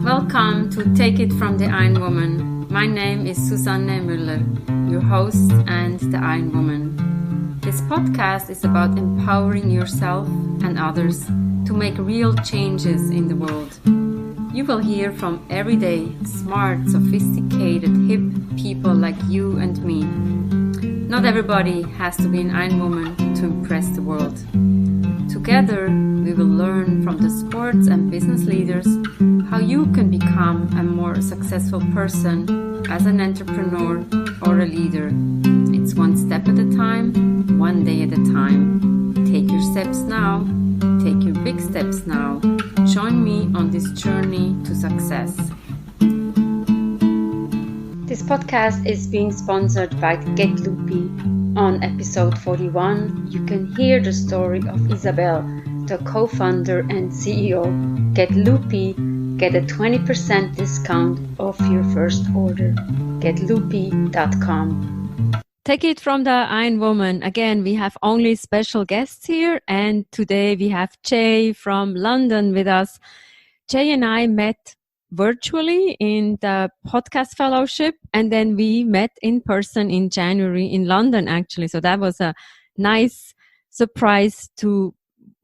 Welcome to Take It from the Ironwoman. My name is Susanne Müller, your host and the Ironwoman. This podcast is about empowering yourself and others to make real changes in the world. You will hear from everyday, smart, sophisticated, hip people like you and me. Not everybody has to be an Ironwoman to impress the world. Together, we will learn from the sports and business leaders how you can become a more successful person as an entrepreneur or a leader. It's one step at a time, one day at a time. Take your steps now. Take your big steps now. Join me on this journey to success. This podcast is being sponsored by Get Loopy. On episode 41, you can hear the story of Isabel, the co-founder and CEO. Get Loopy, get a 20% discount off your first order. GetLoopy.com. Take it from the Ironwoman. Again, we have only special guests here, and today we have Jey from London with us. Jey and I met virtually in the podcast fellowship, and then we met in person in January in London, actually. So that was a nice surprise to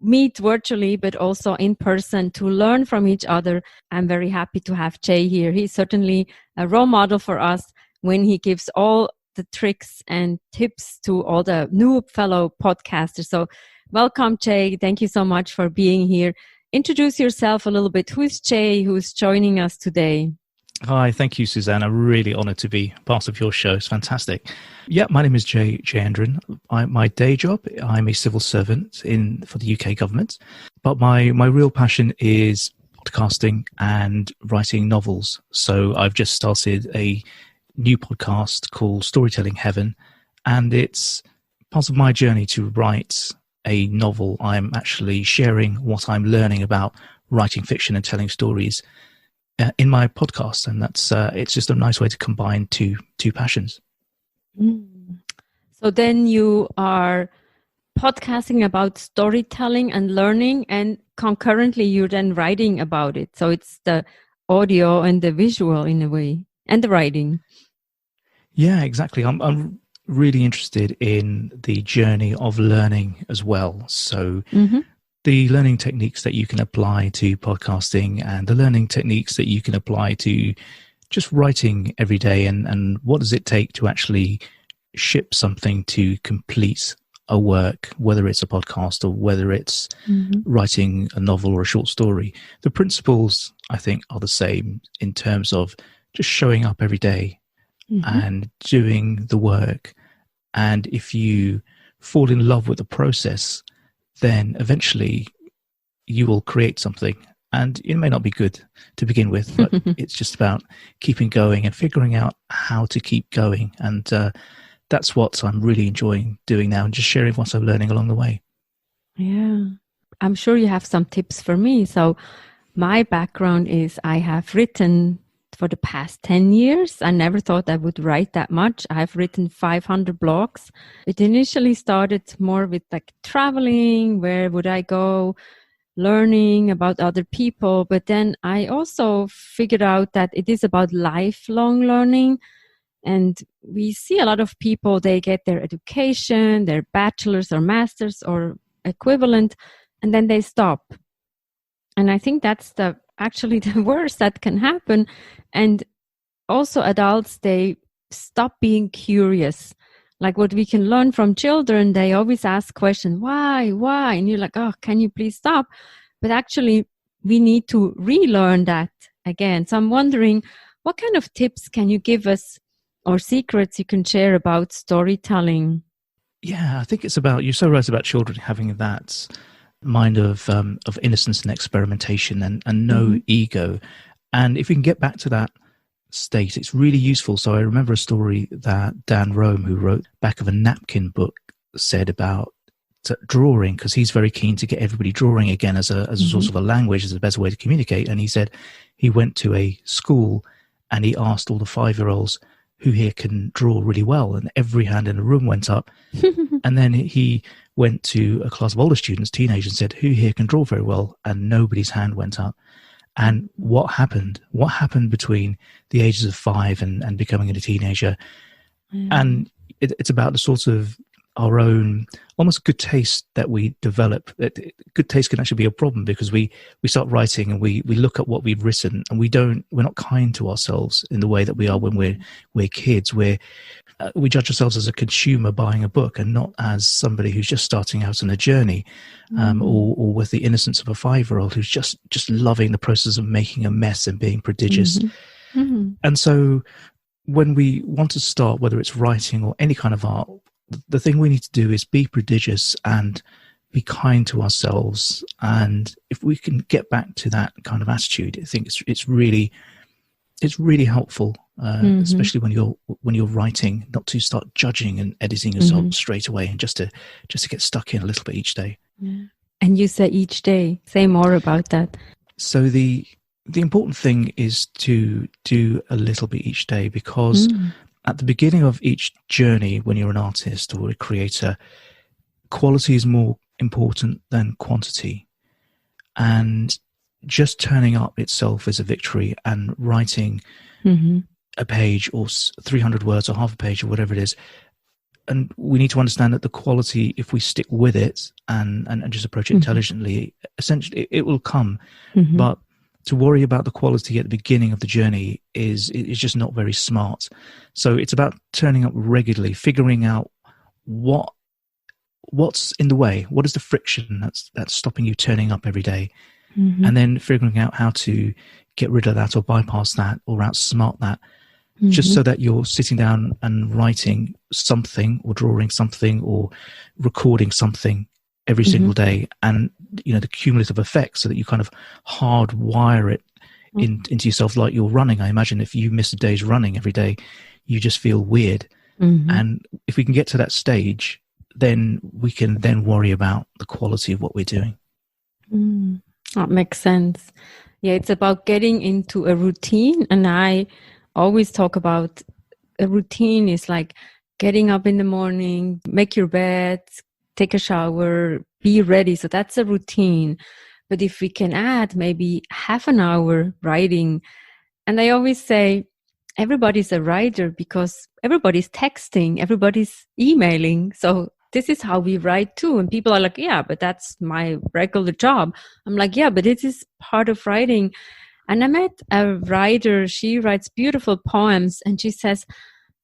meet virtually, but also in person to learn from each other. I'm very happy to have Jey here. He's certainly a role model for us when he gives all the tricks and tips to all the new fellow podcasters. So welcome, Jey. Thank you so much for being here. Introduce yourself a little bit. Who's Jey, who's joining us today? Hi, thank you, Susanne. I'm really honored to be part of your show. It's fantastic. Yeah, my name is Jey Jeyendran. My day job, I'm a civil servant for the UK government, but my real passion is podcasting and writing novels. So I've just started a new podcast called Storytelling Heaven, and it's part of my journey to write a novel. I'm actually sharing what I'm learning about writing fiction and telling stories in my podcast, and that's it's just a nice way to combine two passions. So then you are podcasting about storytelling and learning, and concurrently you're then writing about it. So it's the audio and the visual in a way, and the writing. Yeah, exactly. I'm really interested in the journey of learning as well. So the learning techniques that you can apply to podcasting and the learning techniques that you can apply to just writing every day, and what does it take to actually ship something to complete a work, whether it's a podcast or whether it's writing a novel or a short story. The principles, I think, are the same in terms of just showing up every day and doing the work. And if you fall in love with the process, then eventually you will create something. And it may not be good to begin with, but it's just about keeping going and figuring out how to keep going. And that's what I'm really enjoying doing now, and just sharing what I'm learning along the way. Yeah, I'm sure you have some tips for me. So my background is I have written for the past 10 years. I never thought I would write that much. I've written 500 blogs. It initially started more with like traveling, where would I go, learning about other people. But then I also figured out that it is about lifelong learning. And we see a lot of people, they get their education, their bachelor's or master's or equivalent, and then they stop. And I think that's actually the worst that can happen. And also adults, they stop being curious. Like what we can learn from children, they always ask questions, why? And you're like, oh, can you please stop? But actually, we need to relearn that again. So I'm wondering, what kind of tips can you give us or secrets you can share about storytelling? Yeah, I think it's about, you're so right about children having that mind of innocence and experimentation and no ego. And if we can get back to that state, it's really useful. So I remember a story that Dan Rome, who wrote back of a napkin book, said about drawing, because he's very keen to get everybody drawing again as a source of a language, as a better way to communicate. And he said he went to a school and he asked all the 5-year-olds, who here can draw really well? And every hand in the room went up. And then he went to a class of older students, teenagers, and said, who here can draw very well? And nobody's hand went up. And what happened? What happened between the ages of 5 and becoming a teenager? And it's about the sort of our own almost good taste that we develop. Good taste can actually be a problem because we start writing and we look at what we've written and we're not kind to ourselves in the way that we are when we're kids. We judge ourselves as a consumer buying a book and not as somebody who's just starting out on a journey, or with the innocence of a 5-year-old who's just loving the process of making a mess and being prodigious. And so when we want to start, whether it's writing or any kind of art, the thing we need to do is be prodigious and be kind to ourselves. And if we can get back to that kind of attitude, I think it's really helpful, especially when you're writing, not to start judging and editing yourself straight away, and just to get stuck in a little bit each day. Yeah. And you say each day. Say more about that. So the important thing is to do a little bit each day, because at the beginning of each journey, when you're an artist or a creator, quality is more important than quantity. And just turning up itself is a victory, and writing a page or 300 words or half a page or whatever it is. And we need to understand that the quality, if we stick with it and just approach it intelligently, essentially it will come. But to worry about the quality at the beginning of the journey is just not very smart. So it's about turning up regularly, figuring out what's in the way, what is the friction that's stopping you turning up every day, and then figuring out how to get rid of that or bypass that or outsmart that, just so that you're sitting down and writing something or drawing something or recording something every single day, and the cumulative effect, so that you kind of hardwire it into yourself like you're running. I imagine if you miss a day's running every day, you just feel weird. And if we can get to that stage, then we can then worry about the quality of what we're doing. That makes sense. Yeah, it's about getting into a routine. And I always talk about a routine is like getting up in the morning, make your bed, take a shower, be ready. So that's a routine. But if we can add maybe half an hour writing, and I always say everybody's a writer because everybody's texting, everybody's emailing. So this is how we write too. And people are like, yeah, but that's my regular job. I'm like, yeah, but it is part of writing. And I met a writer, she writes beautiful poems. And she says,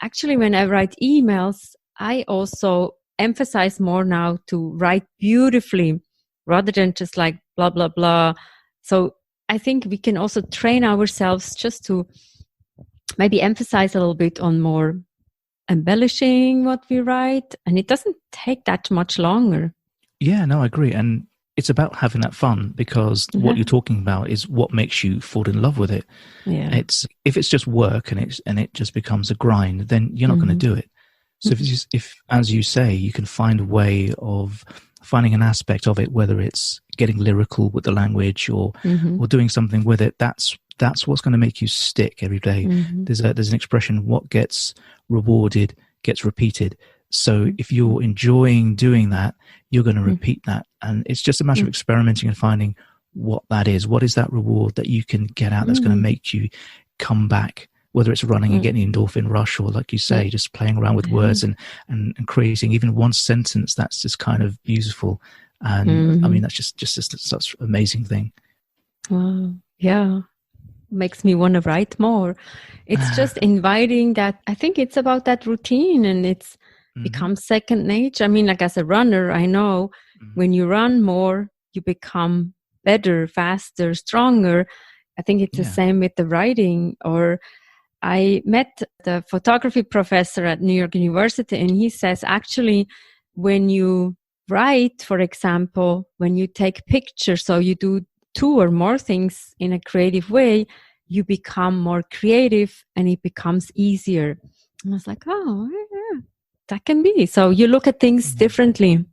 actually, when I write emails, I also emphasize more now to write beautifully rather than just like blah, blah, blah. So I think we can also train ourselves just to maybe emphasize a little bit on more embellishing what we write, and it doesn't take that much longer. Yeah, no, I agree. And it's about having that fun, because what you're talking about is what makes you fall in love with it. Yeah. If it's just work and it just becomes a grind, then you're not going to do it. So if, as you say, you can find a way of finding an aspect of it, whether it's getting lyrical with the language or doing something with it, that's what's going to make you stick every day. There's an expression, what gets rewarded gets repeated. So if you're enjoying doing that, you're going to repeat that. And it's just a matter of experimenting and finding what that is. What is that reward that you can get out that's going to make you come back, whether it's running and getting the endorphin rush, or like you say, just playing around with words and creating even one sentence that's just kind of beautiful. And I mean, that's just such an amazing thing. Wow. Yeah. Makes me want to write more. It's just inviting that. I think it's about that routine, and it's becomes second nature. I mean, like as a runner, I know when you run more, you become better, faster, stronger. I think it's the same with the writing. Or I met the photography professor at New York University, and he says, actually, when you write, for example, when you take pictures, so you do 2 or more things in a creative way, you become more creative and it becomes easier. And I was like, oh, yeah, that can be. So you look at things differently.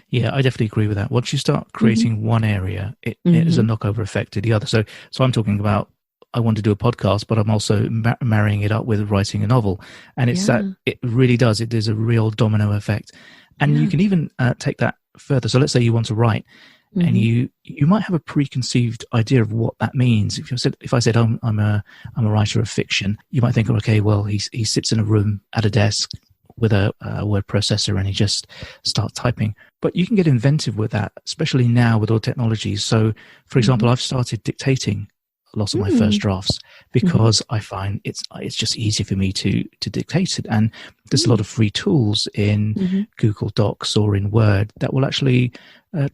Yeah, I definitely agree with that. Once you start creating one area, it is a knockover effect to the other. So I'm talking about I want to do a podcast, but I'm also marrying it up with writing a novel. And it's that it really does. There's a real domino effect. And you can even take that further. So let's say you want to write, and you might have a preconceived idea of what that means. If I said I'm a writer of fiction, you might think, okay, well, he sits in a room at a desk with a word processor and he just starts typing. But you can get inventive with that, especially now with all technologies. So, for example, I've started dictating lots of my first drafts because I find it's just easier for me to dictate it. And there's a lot of free tools in Google Docs or in Word that will actually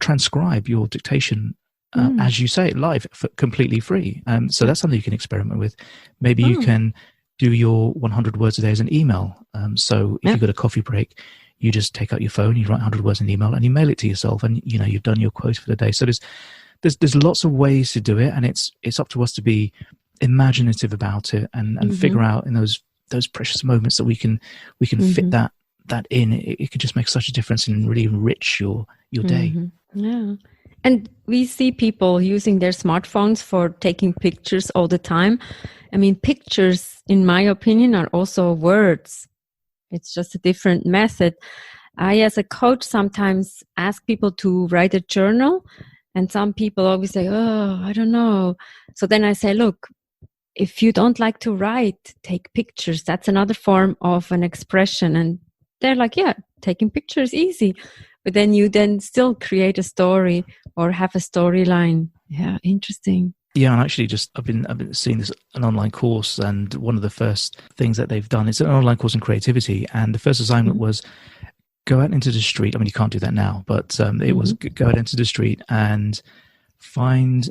transcribe your dictation as you say it live, completely free. So that's something you can experiment with. Maybe you can do your 100 words a day as an email. So if you've got a coffee break, you just take out your phone, you write 100 words in an email, and you mail it to yourself, and you've done your quote for the day. So there's lots of ways to do it, and it's up to us to be imaginative about it and figure out in those precious moments that we can fit that in. It could just make such a difference and really enrich your day. Yeah. And we see people using their smartphones for taking pictures all the time. I mean, pictures, in my opinion, are also words. It's just a different method. I, as a coach, sometimes ask people to write a journal, and some people always say, oh, I don't know. So then I say, look, if you don't like to write, take pictures. That's another form of an expression. And they're like, yeah, taking pictures easy. But then you still create a story or have a storyline. Yeah, interesting. Yeah, and actually, I've been seeing an online course, and one of the first things that they've done is an online course in creativity. And the first assignment was go out into the street. I mean, you can't do that now, but it was go out into the street and find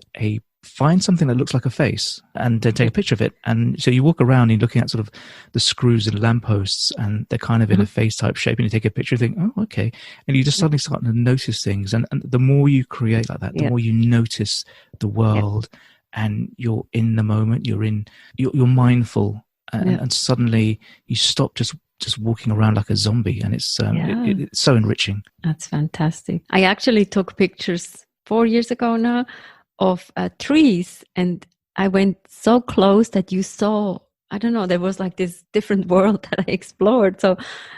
something that looks like a face, and then take a picture of it. And so you walk around and you're looking at sort of the screws and lampposts, and they're kind of in a face type shape, and you take a picture and think, oh, okay. And you just suddenly start to notice things. And the more you create like that, the more you notice the world, and you're in the moment, you're mindful, and suddenly you stop just walking around like a zombie. And it's it's so enriching. That's fantastic. I actually took pictures 4 years ago now of trees, and I went so close that you saw, I don't know, there was like this different world that I explored. So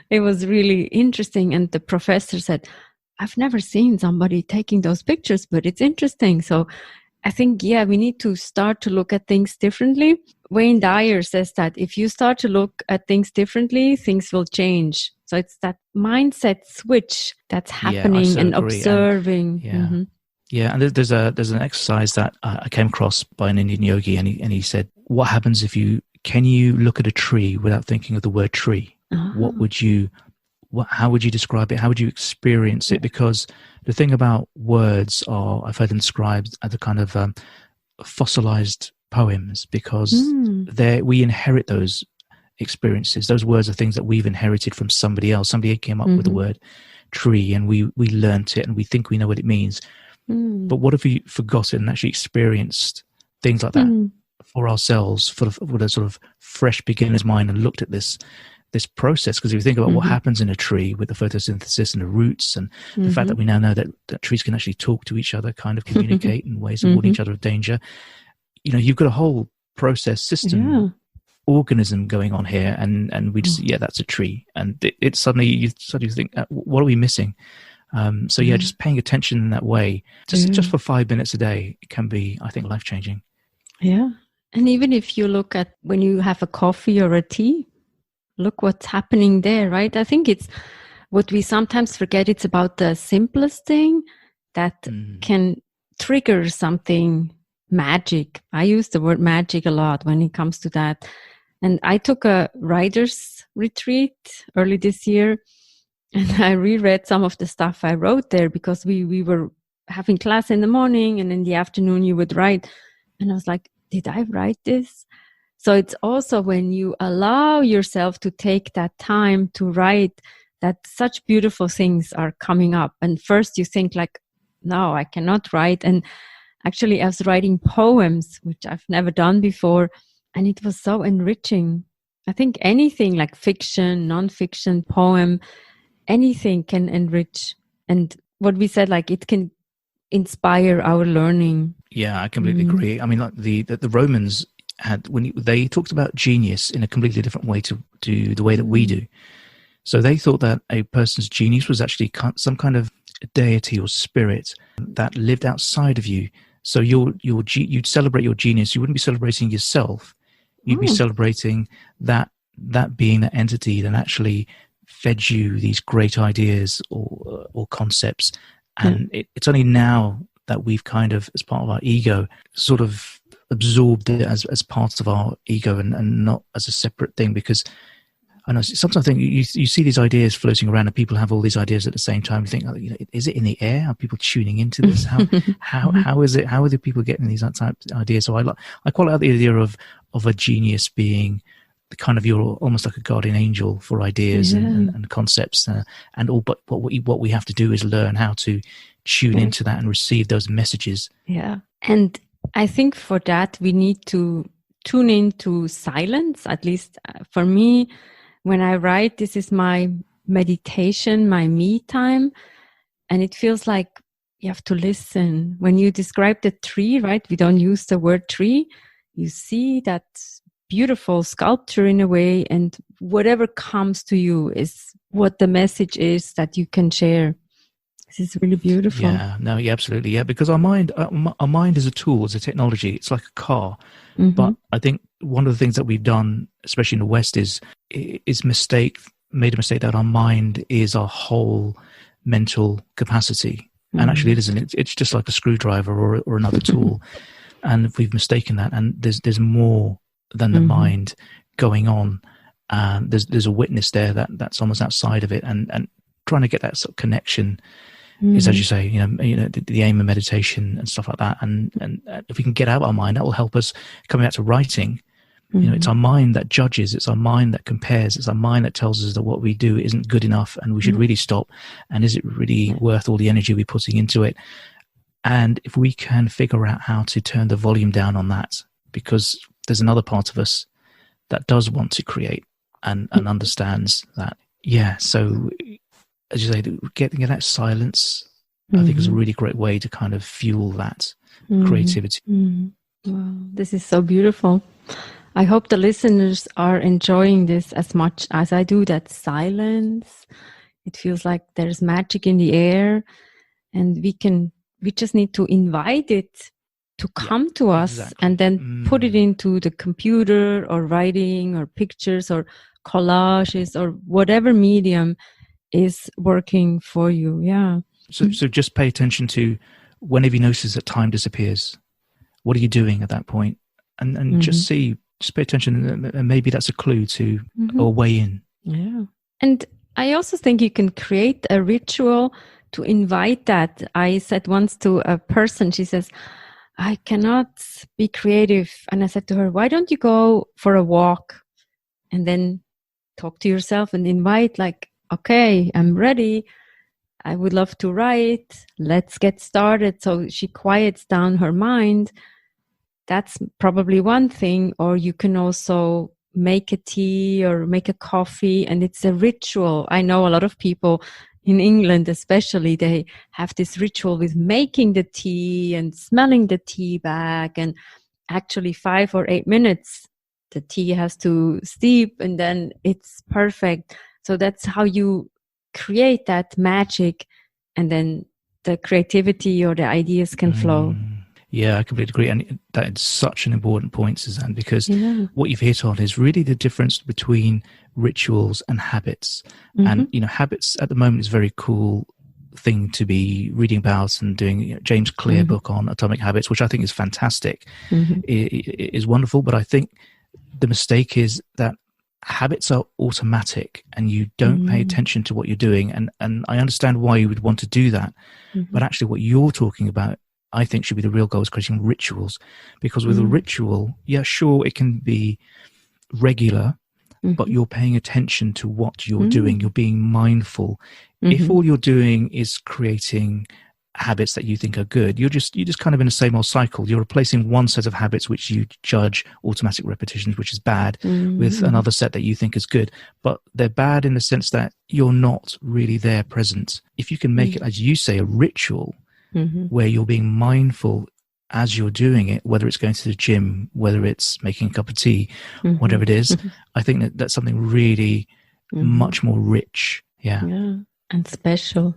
it was really interesting. And the professor said, I've never seen somebody taking those pictures, but it's interesting. So I think, we need to start to look at things differently. Wayne Dyer says that if you start to look at things differently, things will change. So it's that mindset switch that's happening and agree. Observing. And, and there's an exercise that I came across by an Indian yogi, and he said, what happens if can you look at a tree without thinking of the word tree? How would you describe it? How would you experience it? Because the thing about words I've heard them described as a kind of fossilized poems, because we inherit those experiences. Those words are things that we've inherited from somebody else. Somebody came up with the word tree, and we learnt it, and we think we know what it means. But what if we forgot it and actually experienced things like that for ourselves, with a sort of fresh beginner's mind, and looked at this process? Because if you think about what happens in a tree with the photosynthesis and the roots, and the fact that we now know that trees can actually talk to each other, kind of communicate in ways of warning each other of danger, you've got a whole process system organism going on here, and we just that's a tree, and it suddenly you think, what are we missing? So just paying attention in that way, just for 5 minutes a day, it can be, I think, life-changing. Yeah. And even if you look at when you have a coffee or a tea, look what's happening there, right? I think it's what we sometimes forget. It's about the simplest thing that can trigger something magic. I use the word magic a lot when it comes to that. And I took a writer's retreat early this year, and I reread some of the stuff I wrote there, because we were having class in the morning, and in the afternoon you would write. And I was like, did I write this? So it's also when you allow yourself to take that time to write, that such beautiful things are coming up. And first you think like, no, I cannot write. And actually I was writing poems, which I've never done before. And it was so enriching. I think anything like fiction, non-fiction, poem, anything can enrich. And what we said, like it can inspire our learning. Yeah, I completely agree. I mean, like the Romans they talked about genius in a completely different way to the way that we do. So they thought that a person's genius was actually some kind of deity or spirit that lived outside of you. So you'd celebrate your genius. You wouldn't be celebrating yourself. You'd be celebrating that being, that entity that actually fed you these great ideas or concepts. And it's only now that we've kind of, as part of our ego, sort of absorbed it as part of our ego and not as a separate thing. Because I know sometimes I think you see these ideas floating around and people have all these ideas at the same time. You think, is it in the air? Are people tuning into this? How is it? How are the people getting these types of ideas? So I quite like the idea of a genius being the kind of, you're almost like a guardian angel for ideas and concepts, and all. But what we have to do is learn how to tune into that and receive those messages. Yeah, and I think for that we need to tune into silence. At least for me, when I write, this is my meditation, my me time, and it feels like you have to listen. When you describe the tree, right? We don't use the word tree. You see that beautiful sculpture in a way, and whatever comes to you is what the message is that you can share. This is really beautiful. Yeah, no, yeah, absolutely. Yeah, because our mind is a tool, it's a technology. It's like a car. But I think one of the things that we've done, especially in the West, is made a mistake that our mind is our whole mental capacity. And actually it isn't. It's just like a screwdriver or another tool. And if we've mistaken that, and there's more than the mind going on. There's a witness there that's almost outside of it, and trying to get that sort of connection is, as you say, the aim of meditation and stuff like that. And if we can get out our mind, that will help us. Coming back to writing, it's our mind that judges, it's our mind that compares, it's our mind that tells us that what we do isn't good enough and we should really stop. And is it really worth all the energy we're putting into it? And if we can figure out how to turn the volume down on that, because there's another part of us that does want to create and understands that. Yeah. So as you say, getting that silence, I think is a really great way to kind of fuel that creativity. Wow, this is so beautiful. I hope the listeners are enjoying this as much as I do. That silence, it feels like there's magic in the air, and we just need to invite it to come to us, and then put it into the computer or writing or pictures or collages or whatever medium is working for you. Yeah. So just pay attention to whenever you notice that time disappears. What are you doing at that point? And just pay attention, and maybe that's a clue to a way in. Yeah. And I also think you can create a ritual to invite that. I said once to a person, she says, I cannot be creative. And I said to her, why don't you go for a walk and then talk to yourself and invite, like, okay, I'm ready. I would love to write. Let's get started. So she quiets down her mind. That's probably one thing. Or you can also make a tea or make a coffee, and it's a ritual. I know a lot of people in England, especially, they have this ritual with making the tea and smelling the tea bag, and actually 5 or 8 minutes, the tea has to steep and then it's perfect. So that's how you create that magic, and then the creativity or the ideas can flow. Yeah, I completely agree. And that is such an important point, Suzanne, because what you've hit on is really the difference between rituals and habits. And, habits at the moment is a very cool thing to be reading about and doing. James Clear book on atomic habits, which I think is fantastic, is wonderful. But I think the mistake is that habits are automatic and you don't pay attention to what you're doing. And I understand why you would want to do that. But actually what you're talking about, I think, should be the real goal, is creating rituals. Because with a ritual, yeah, sure, it can be regular, but you're paying attention to what you're doing. You're being mindful. If all you're doing is creating habits that you think are good, you're just kind of in the same old cycle. You're replacing one set of habits which you judge automatic repetitions, which is bad, with another set that you think is good. But they're bad in the sense that you're not really there present. If you can make it, as you say, a ritual, where you're being mindful as you're doing it, whether it's going to the gym, whether it's making a cup of tea, whatever it is. I think that that's something really much more rich. Yeah. And special.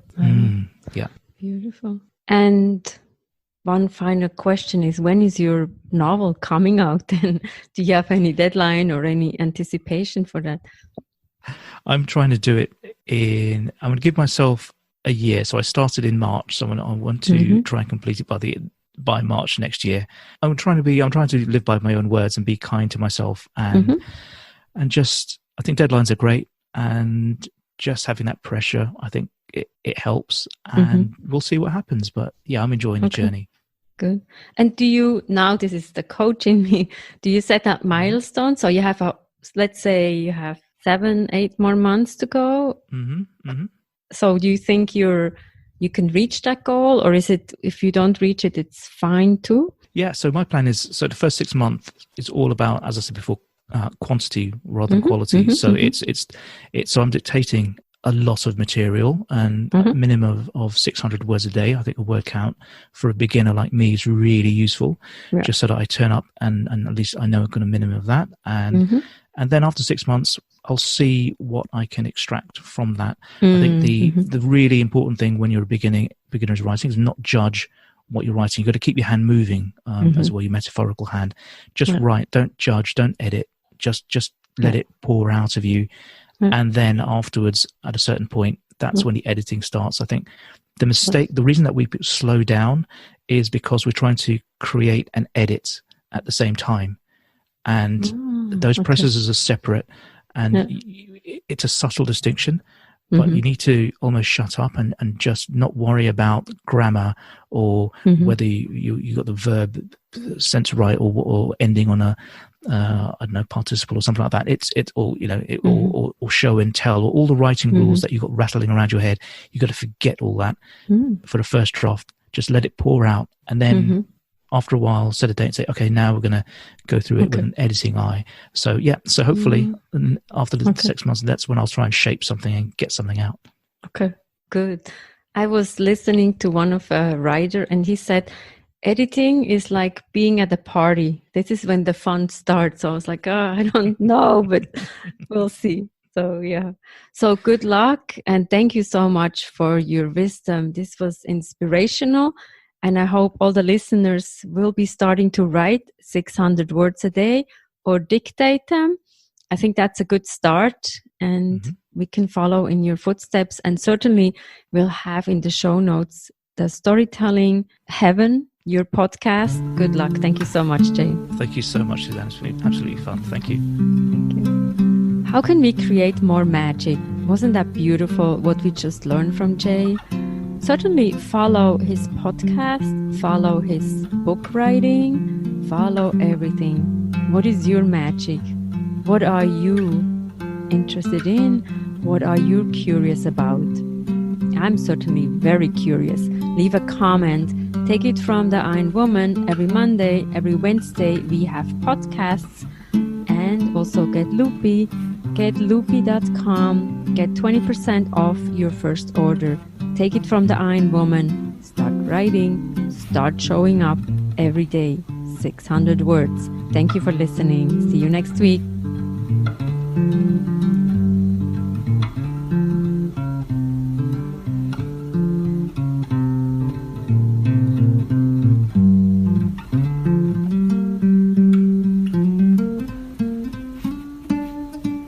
Yeah. Beautiful. And one final question is, when is your novel coming out? And do you have any deadline or any anticipation for that? I'm trying to do it I'm going to give myself a year. So I started in March. So I want to try and complete it by March next year. I'm trying to live by my own words and be kind to myself. And just, I think deadlines are great. And just having that pressure, I think it helps. And we'll see what happens. But yeah, I'm enjoying the journey. Good. And now this is the coach in me, do you set up milestones? So you have let's say you have 7-8 more months to go. So do you think you can reach that goal, or is it, if you don't reach it, it's fine too? Yeah. So my plan is, the first 6 months is all about, as I said before, quantity rather than quality. So so I'm dictating a lot of material, and a minimum of 600 words a day. I think a word count for a beginner like me is really useful, just so that I turn up and at least I know I've got a minimum of that. And then after 6 months, I'll see what I can extract from that. I think the really important thing when you're a beginner's writing is not judge what you're writing. You've got to keep your hand moving as well, your metaphorical hand. Just write, don't judge, don't edit. Just let it pour out of you. And then afterwards, at a certain point, that's when the editing starts. I think the reason that we slow down is because we're trying to create and edit at the same time. And those processes are separate. And it's a subtle distinction. But you need to almost shut up and just not worry about grammar or whether you got the verb sense right or ending on a I don't know, participle or something like that. It's all, or show and tell, or all the writing rules that you've got rattling around your head. You've got to forget all that for the first draft. Just let it pour out, and then after a while, set a date and say, okay, now we're going to go through it with an editing eye. So so hopefully after the 6 months, that's when I'll try and shape something and get something out. Okay, good. I was listening to one of a writer, and he said, editing is like being at a party. This is when the fun starts. So I was like, I don't know, but we'll see. So yeah. So good luck, and thank you so much for your wisdom. This was inspirational. And I hope all the listeners will be starting to write 600 words a day or dictate them. I think that's a good start, and we can follow in your footsteps. And certainly we'll have in the show notes the Storytelling Heaven, your podcast. Good luck. Thank you so much, Jey. Thank you so much, Suzanne. It's been absolutely fun. Thank you. Thank you. How can we create more magic? Wasn't that beautiful what we just learned from Jey? Certainly follow his podcast, follow his book writing, follow everything. What is your magic? What are you interested in? What are you curious about? I'm certainly very curious. Leave a comment. Take it from the Ironwoman. Every Monday, every Wednesday, we have podcasts. And also get loopy. GetLoopy.com. Get 20% off your first order. Take it from the Ironwoman. Start writing. Start showing up every day. 600 words. Thank you for listening. See you next week.